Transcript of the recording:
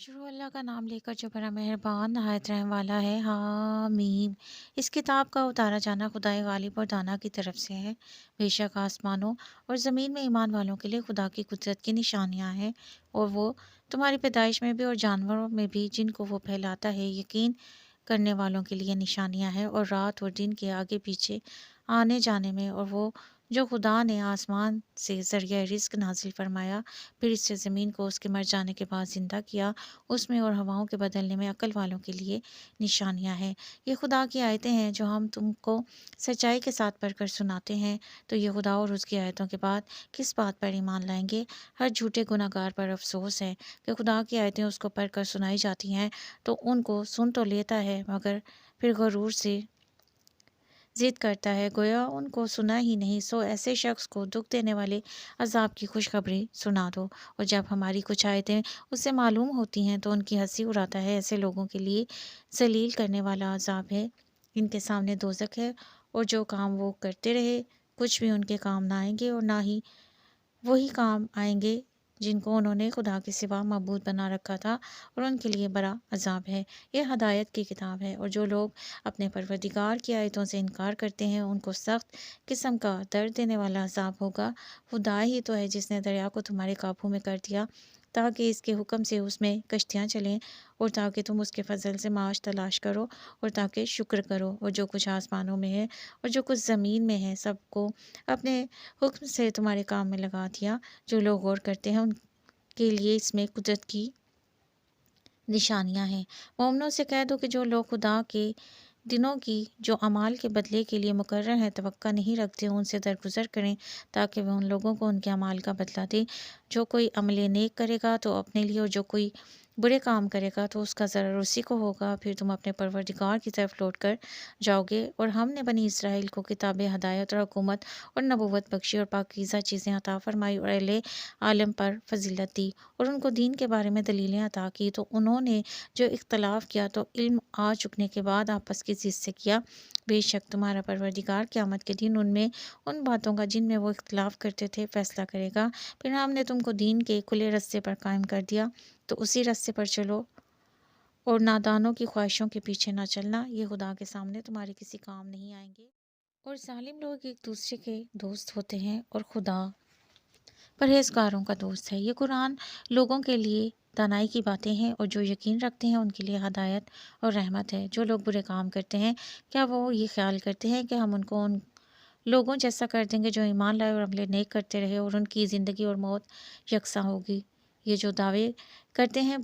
شروع اللہ کا نام لے کر جو بڑا مہربان نہایت رحم والا ہے، حامیم۔ اس کتاب کا اتارا جانا خدائے غالب اور دانا کی طرف سے ہے۔ بے شک آسمانوں اور زمین میں ایمان والوں کے لیے خدا کی قدرت کی نشانیاں ہیں، اور وہ تمہاری پیدائش میں بھی اور جانوروں میں بھی جن کو وہ پھیلاتا ہے یقین کرنے والوں کے لیے نشانیاں ہیں، اور رات اور دن کے آگے پیچھے آنے جانے میں، اور وہ جو خدا نے آسمان سے ذریعہ رزق نازل فرمایا، پھر اس سے زمین کو اس کے مر جانے کے بعد زندہ کیا، اس میں اور ہواؤں کے بدلنے میں عقل والوں کے لیے نشانیاں ہیں۔ یہ خدا کی آیتیں ہیں جو ہم تم کو سچائی کے ساتھ پڑھ کر سناتے ہیں، تو یہ خدا اور اس کی آیتوں کے بعد کس بات پر ایمان لائیں گے؟ ہر جھوٹے گناہ گار پر افسوس ہے کہ خدا کی آیتیں اس کو پڑھ کر سنائی جاتی ہیں تو ان کو سن تو لیتا ہے مگر پھر غرور سے ضد کرتا ہے گویا ان کو سنا ہی نہیں۔ سو ایسے شخص کو دکھ دینے والے عذاب کی خوشخبری سنا دو، اور جب ہماری کچھ آیتیں اس سے معلوم ہوتی ہیں تو ان کی ہنسی اڑاتا ہے۔ ایسے لوگوں کے لیے ذلیل کرنے والا عذاب ہے، ان کے سامنے دوزخ ہے، اور جو کام وہ کرتے رہے کچھ بھی ان کے کام نہ آئیں گے، اور نہ ہی وہی کام آئیں گے جن کو انہوں نے خدا کے سوا معبود بنا رکھا تھا، اور ان کے لیے بڑا عذاب ہے۔ یہ ہدایت کی کتاب ہے، اور جو لوگ اپنے پروردگار کی آیتوں سے انکار کرتے ہیں ان کو سخت قسم کا درد دینے والا عذاب ہوگا۔ خدا ہی تو ہے جس نے دریا کو تمہارے قابو میں کر دیا تاکہ اس کے حکم سے اس میں کشتیاں چلیں، اور تاکہ تم اس کے فضل سے معاش تلاش کرو، اور تاکہ شکر کرو۔ اور جو کچھ آسمانوں میں ہے اور جو کچھ زمین میں ہے سب کو اپنے حکم سے تمہارے کام میں لگا دیا۔ جو لوگ غور کرتے ہیں ان کے لیے اس میں قدرت کی نشانیاں ہیں۔ مومنوں سے کہہ دو کہ جو لوگ خدا کے دنوں کی جو اعمال کے بدلے کے لیے مقرر ہیں توقع نہیں رکھتے، ان سے درگزر کریں تاکہ وہ ان لوگوں کو ان کے اعمال کا بدلہ دے۔ جو کوئی عمل نیک کرے گا تو اپنے لیے، اور جو کوئی برے کام کرے گا تو اس کا ضرر اسی کو ہوگا۔ پھر تم اپنے پروردگار کی طرف لوٹ کر جاؤ گے، اور ہم نے بنی اسرائیل کو کتاب ہدایت اور حکومت اور نبوت بخشی، اور پاکیزہ چیزیں عطا فرمائی، اور اہل عالم پر فضیلت دی، اور ان کو دین کے بارے میں دلیلیں عطا کی۔ تو انہوں نے جو اختلاف کیا تو علم آ چکنے کے بعد آپس کی ضد سے کیا۔ بے شک تمہارا پروردگار قیامت کے دن ان میں ان باتوں کا جن میں وہ اختلاف کرتے تھے فیصلہ کرے گا۔ پھر ہم نے تم کو دین کے کھلے رستے پر قائم کر دیا، تو اسی رستے پر چلو، اور نادانوں کی خواہشوں کے پیچھے نہ چلنا، یہ خدا کے سامنے تمہارے کسی کام نہیں آئیں گے۔ اور ظالم لوگ ایک دوسرے کے دوست ہوتے ہیں، اور خدا پرہیزگاروں کا دوست ہے۔ یہ قرآن لوگوں کے لیے دانائی کی باتیں ہیں، اور جو یقین رکھتے ہیں ان کے لیے ہدایت اور رحمت ہے۔ جو لوگ برے کام کرتے ہیں کیا وہ یہ خیال کرتے ہیں کہ ہم ان کو ان لوگوں جیسا کر دیں گے جو ایمان لائے اور عمل نیک کرتے رہے، اور ان کی زندگی اور موت یکساں ہوگی؟ یہ جو دعوے کرتے ہیں